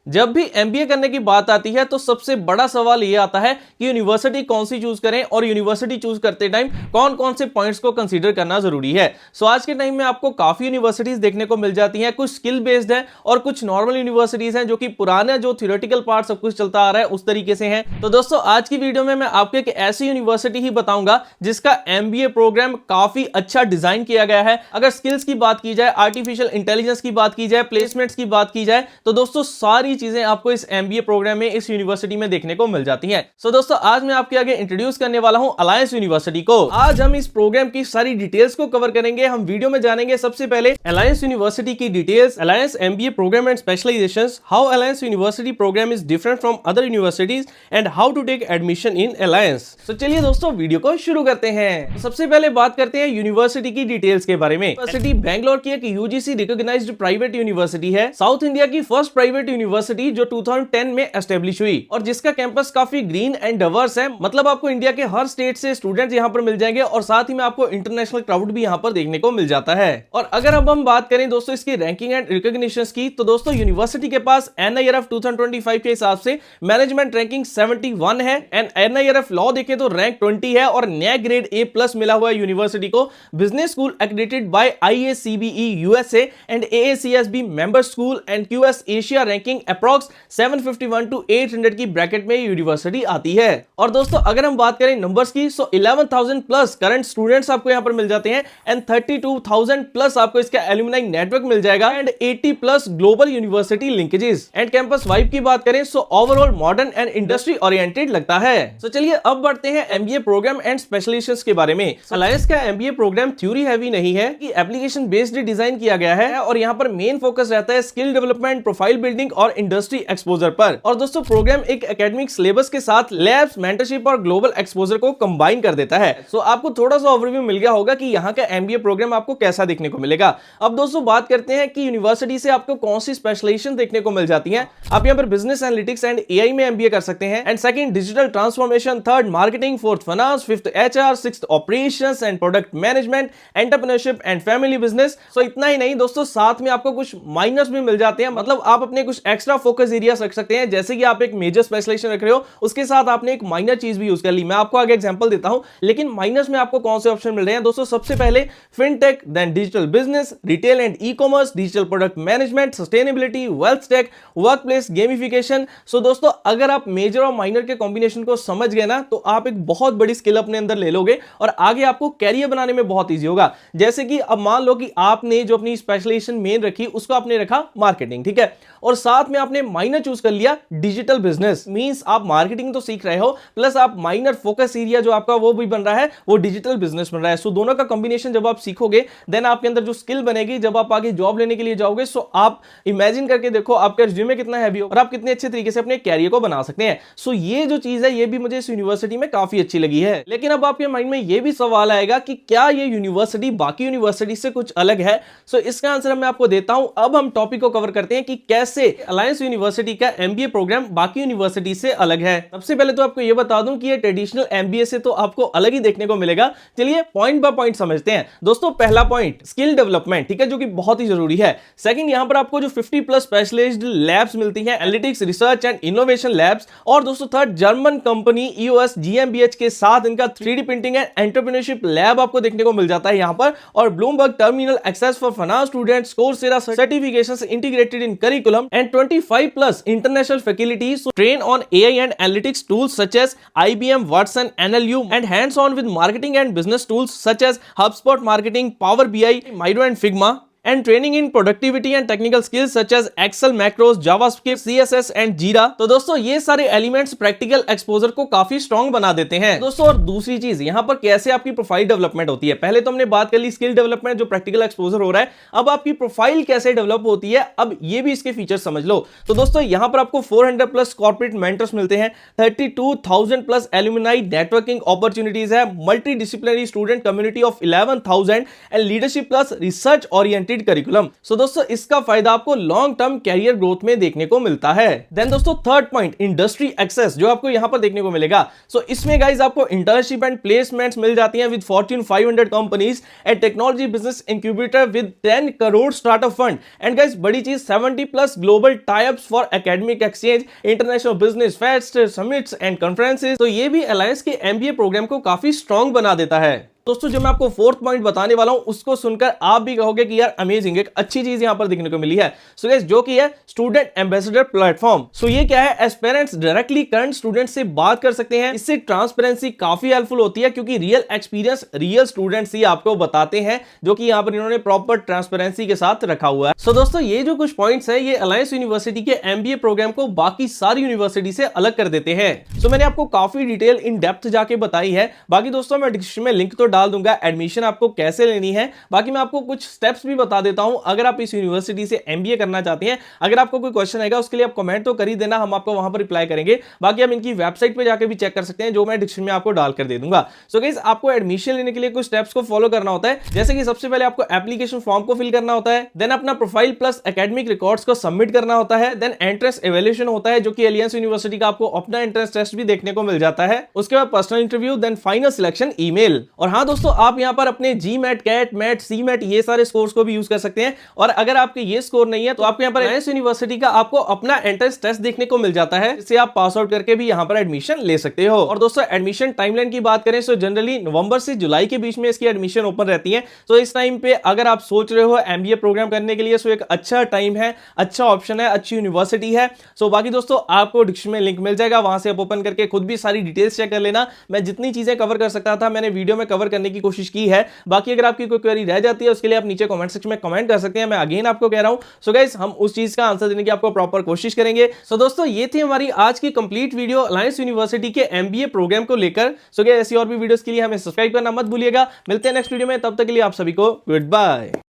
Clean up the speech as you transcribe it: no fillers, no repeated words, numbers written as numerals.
जब भी एमबीए करने की बात आती है तो सबसे बड़ा सवाल यह आता है कि यूनिवर्सिटी कौन सी चूज करें और यूनिवर्सिटी चूज करते टाइम कौन कौन से पॉइंट्स को कंसीडर करना जरूरी है। सो आज के टाइम में आपको काफी यूनिवर्सिटीज देखने को मिल जाती हैं, कुछ स्किल बेस्ड है और कुछ नॉर्मल यूनिवर्सिटीज हैं जो कि पुराना जो थ्योरेटिकल पार्ट सब कुछ चलता आ रहा है उस तरीके से हैं। तो दोस्तों आज की वीडियो में मैं आपको एक ऐसी यूनिवर्सिटी ही बताऊंगा जिसका एमबीए प्रोग्राम काफी अच्छा डिजाइन किया गया है। अगर स्किल्स की बात की जाए, आर्टिफिशियल इंटेलिजेंस की बात की जाए, प्लेसमेंट्स की बात की जाए, तो दोस्तों सारी चीजें आपको इस एमबीए प्रोग्राम में इस यूनिवर्सिटी में देखने को मिल जाती हैं। सो दोस्तों आज मैं आपके आगे इंट्रोड्यूस करने वाला हूं अलायंस यूनिवर्सिटी को। आज हम इस प्रोग्राम की सारी डिटेल्स को कवर करेंगे। हम वीडियो में जानेंगे सबसे पहले अलायंस यूनिवर्सिटी की details, Alliance MBA programme and specialisations, how Alliance University programme is different from other universities and how to take admission in Alliance. तो चलिए दोस्तों वीडियो को शुरू करते हैं। तो सबसे पहले बात करते हैं यूनिवर्सिटी की डिटेल्स के बारे में। यूनिवर्सिटी बैंगलोर की एक यूजीसी रिकॉग्नाइज्ड प्राइवेट यूनिवर्सिटी है, साउथ इंडिया की फर्स्ट प्राइवेट यूनिवर्सिटी जो 2010 में एस्टेब्लिश हुई और जिसका कैंपस काफी ग्रीन एंड डाइवर्स है। मतलब आपको इंडिया के हर स्टेट से स्टूडेंट्स यहां पर मिल जाएंगे और साथ ही में आपको इंटरनेशनल क्राउड भी यहां पर देखने को मिल जाता है। और अगर अब हम बात करें दोस्तों इसकी रैंकिंग एंड रिकॉग्निशंस की, तो दोस्तों यूनिवर्सिटी के पास NIRF 2025 के हिसाब से मैनेजमेंट रैंकिंग 71 है एंड NIRF लॉ देखें तो रैंक 20 है और नैक ग्रेड A+ मिला हुआ है यूनिवर्सिटी को। Business school accredited by IACBE USA and AACSB member school and QS Asia ranking approx 751 to 800 की ब्रैकेट में यूनिवर्सिटी आती है। और दोस्तों अगर हम बात करें नंबर्स की, सो 11,000 प्लस करंट स्टूडेंट्स आपको यहां पर मिल जाते हैं एंड 32,000 प्लस आपको इसका एलुमनाई नेटवर्क मिल जाएगा and 80 plus global university linkages. And campus vibe की बात करें so overall modern and industry oriented लगता है। तो चलिए अब बढ़ते हैं एमबीए प्रोग्राम एंड स्पेशलाइजेशंस के बारे में। अलायंस का एमबीए प्रोग्राम थ्योरी हैवी नहीं है कि एप्लीकेशन बेस्ड डिजाइन किया गया है और यहां पर मेन फोकस रहता है स्किल डेवलपमेंट, प्रोफाइल बिल्डिंग और इंडस्ट्री एक्सपोजर पर। और दोस्तों प्रोग्राम एक एकेडमिक सिलेबस के साथ लैब्स, मेंटरशिप और ग्लोबल एक्सपोजर को कंबाइन कर देता है। सो आपको थोड़ा सा ओवरव्यू मिल गया होगा कि यहाँ का एमबीए प्रोग्राम आपको कैसा देखने को मिलेगा। अब दोस्तों बात करते हैं कि यूनिवर्सिटी से आपको कौन सी स्पेशलाइजेशन देखने को मिल जाती है। आप यहाँ पर बिजनेस एनालिटिक्स एंड एआई में एमबीए कर सकते हैं and second digital transformation, third marketing, fourth finance, fifth HR, sixth operations and product management, entrepreneurship and family business. So इतना ही नहीं दोस्तों, साथ में आपको कुछ माइनर्स भी मिल जाते हैं। मतलब आप अपने कुछ एक्स्ट्रा फोकस एरियाज रख सकते हैं, जैसे कि आप एक मेजर स्पेशलाइजेशन रख रहे हो उसके साथ आपने एक माइनर चीज भी यूज कर ली। मैं आपको आगे एग्जांपल देता हूं, लेकिन माइनर्स में आपको कौन से ऑप्शन मिल रहे हैं दोस्तों। सबसे पहले fintech, then digital business, retail and e commerce, digital product management, sustainability, wealth tech, workplace gamification. So दोस्तों अगर आप मेजर और माइनर के कॉम्बिनेशन को समझ गए ना, तो आप एक बहुत बड़ी स्किल अपने अंदर ले लोगे और आगे आपको कैरियर बनाने में बहुत ईजी होगा। जैसे कि अब मान लो कि आपने जो अपनी स्पेशलाइजेशन मेन रखी उसको आपने रखा मार्केटिंग, ठीक है, और साथ में आपने माइनर चूज कर लिया डिजिटल बिजनेस। मींस आप मार्केटिंग तो सीख रहे हो प्लस आप माइनर फोकस एरिया जो आपका वो भी बन रहा है, वो डिजिटल बिजनेस बन रहा है। सो दोनों का कॉम्बिनेशन जब आप सीखोगे देन आपके अंदर जो स्किल बनेगी, जब आप आगे जॉब लेने के लिए जाओगे, सो आप इमेजिन करके देखो आपका रिज्यूमे कितना हैवी हो और आप कितने अच्छे तरीके से अपने कैरियर को बना सकते हैं। सो ये जो चीज है ये भी मुझे इस यूनिवर्सिटी में काफी अच्छी लगी है। लेकिन अब आपके माइंड में ये भी सवाल आएगा कि क्या ये यूनिवर्सिटी बाकी यूनिवर्सिटी से कुछ अलग है। सो इसका आंसर मैं आपको देता हूं। अब हम टॉपिक को कवर करते हैं कि कैसे अलायंस यूनिवर्सिटी का एमबीए प्रोग्राम बाकी यूनिवर्सिटी से अलग है। सबसे पहले तो आपको यह बता दूं कि ये ट्रेडिशनल एमबीए से तो आपको अलग ही देखने को मिलेगा। चलिए पॉइंट बाय पॉइंट समझते हैं। दोस्तों पहला पॉइंट स्किल डेवलपमेंट, ठीक है, जो कि बहुत ही जरूरी है। सेकंड यहां पर आपको जो 50 प्लस स्पेशलाइज्ड लैब्स मिलती हैं, analytics, research and innovation labs. और दोस्तों third German company EOS GmbH के साथ इनका 3D printing and entrepreneurship lab आपको देखने को मिल जाता है यहां पर। और Bloomberg terminal access for finance students, Coursera certifications integrated in curriculum and 25 plus international faculties to train on AI and analytics tools such as IBM, Watson, NLU, and hands-on with marketing and business tools such as HubSpot Marketing, Power BI, Miro and Figma. And training in productivity and technical skills such as Excel, macros, JavaScript, CSS and Jira। तो दोस्तों ये सारे elements practical exposure को काफी strong बना देते हैं दोस्तों। और दूसरी चीज यहाँ पर कैसे आपकी प्रोफाइल डेवलपमेंट होती है। पहले तो हमने बात कर ली स्किल डेवलपमेंट जो प्रैक्टिकल एक्सपोजर हो रहा है, अब आपकी प्रोफाइल कैसे डेवलप होती है, अब ये भी इसके फीचर समझ लो। तो दोस्तों यहाँ पर आपको 400 प्लस कॉर्पोरेट मेंटर्स मिलते हैं, 32,000 प्लस एल्यूमिनाई नेटवर्किंग अपॉर्चुनिटीज है, multidisciplinary student community of 11,000 and leadership plus research oriented valid curriculum. So दोस्तों इसका फायदा आपको लॉन्ग टर्म कैरियर ग्रोथ में देखने को मिलता है। देन दोस्तों थर्ड पॉइंट, इंडस्ट्री एक्सेस, जो आपको यहां पर देखने को मिलेगा। सो इसमें गाइस आपको इंटर्नशिप एंड प्लेसमेंट्स मिल जाती हैं with Fortune 500 companies and technology business incubator with 10 crore startup fund. And guys बड़ी चीज 70+ global tie-ups for academic exchange, international business fest, summits and conferences. तो ये भी अलायंस के एमबीए प्रोग्राम को काफी स्ट्रांग बना देता है। दोस्तों जो मैं आपको फोर्थ पॉइंट बताने वाला हूं उसको सुनकर आप भी कहोगे कि यार अमेजिंग, एक अच्छी चीज यहां पर देखने को मिली है। सो गाइस जो कि है स्टूडेंट एम्बेसडर प्लेटफॉर्म। सो ये क्या है, एस्पिरेंट्स डायरेक्टली करंट स्टूडेंट से बात कर सकते हैं। इससे ट्रांसपेरेंसी काफी हेल्पफुल होती है क्योंकि रियल एक्सपीरियंस रियल स्टूडेंट्स ही आपको बताते हैं, जो कि यहां पर इन्होंने प्रॉपर ट्रांसपेरेंसी के साथ रखा हुआ है। सो दोस्तों ये जो कुछ पॉइंट्स है ये अलायंस यूनिवर्सिटी के एमबीए प्रोग्राम को बाकी सारी यूनिवर्सिटी से अलग कर देते हैं। सो मैंने आपको काफी डिटेल इन डेप्थ जाके बताई है। बाकी दोस्तों मैं डिस्क्रिप्शन में लिंक तो डाल दूंगा एडमिशन आपको कैसे लेनी है। बाकी मैं आपको कुछ स्टेप्स भी बता देता हूं अगर आप इस यूनिवर्सिटी से एमबीए करना चाहते हैं। अगर आपको कोई क्वेश्चन आएगा उसके लिए आप कमेंट तो कर ही देना, हम आपको वहां पर रिप्लाई करेंगे। बाकी आप इनकी वेबसाइट पे जाके भी चेक कर सकते हैं, जो मैं डिस्क्रिप्शन में आपको डाल कर दे दूंगा। सो गाइस आपको एडमिशन लेने के लिए कुछ स्टेप्स को फॉलो करना होता है, जैसे कि सबसे पहले आपको एप्लीकेशन फॉर्म को फिल करना होता है, देन अपना प्रोफाइल प्लस एकेडमिक रिकॉर्ड्स को सबमिट करना होता है, देन एंट्रेंस एवेल्यूएशन होता है जो कि अलायंस यूनिवर्सिटी का आपको अपना एंट्रेंस टेस्ट भी देखने को मिल जाता है। उसके बाद personal interview, then final selection email. और हां दोस्तों आप यहां पर अपने जीमैट, कैट, मैट, सीमैट ये सारे स्कोर्स को भी यूज कर सकते हैं। और अगर आपके ये स्कोर नहीं है तो आपको यहाँ पर अलायंस यूनिवर्सिटी का आपको अपना एंट्रेंस टेस्ट देखने को मिल जाता है, जिससे आप पास आउट करके भी यहाँ पर एडमिशन ले सकते हो। और दोस्तों एडमिशन टाइमलाइन की बात करें तो जनरली नवंबर से जुलाई के बीच में इसकी एडमिशन ओपन रहती है। तो इस टाइम पे अगर आप सोच रहे हो एमबीए प्रोग्राम करने के लिए तो एक अच्छा टाइम है, अच्छा ऑप्शन है, अच्छी यूनिवर्सिटी है। सो बाकी दोस्तों आपको डिस्क्रिप्शन में लिंक मिल जाएगा, वहां से आप ओपन करके खुद भी सारी डिटेल्स चेक कर लेना। मैं जितनी चीजें कवर कर सकता था मैंने वीडियो में कवर करने की कोशिश की है। बाकी अगर आपकी कोई क्वेरी रह जाती है उसके लिए आप नीचे कमेंट सेक्शन में कमेंट कर सकते हैं। मैं अगेन आपको कह रहा हूं सो गाइस हम उस चीज का आंसर देने की आपको प्रॉपर कोशिश करेंगे। सो दोस्तों ये थी हमारी आज की कंप्लीट वीडियो अलायंस यूनिवर्सिटी के एमबीए प्रोग्राम को लेकर। सो गाइस ऐसी और भी वीडियोस के लिए हमें सब्सक्राइब करना मत भूलिएगा। मिलते हैं नेक्स्ट वीडियो में, तब तक के लिए आप सभी को गुड बाय।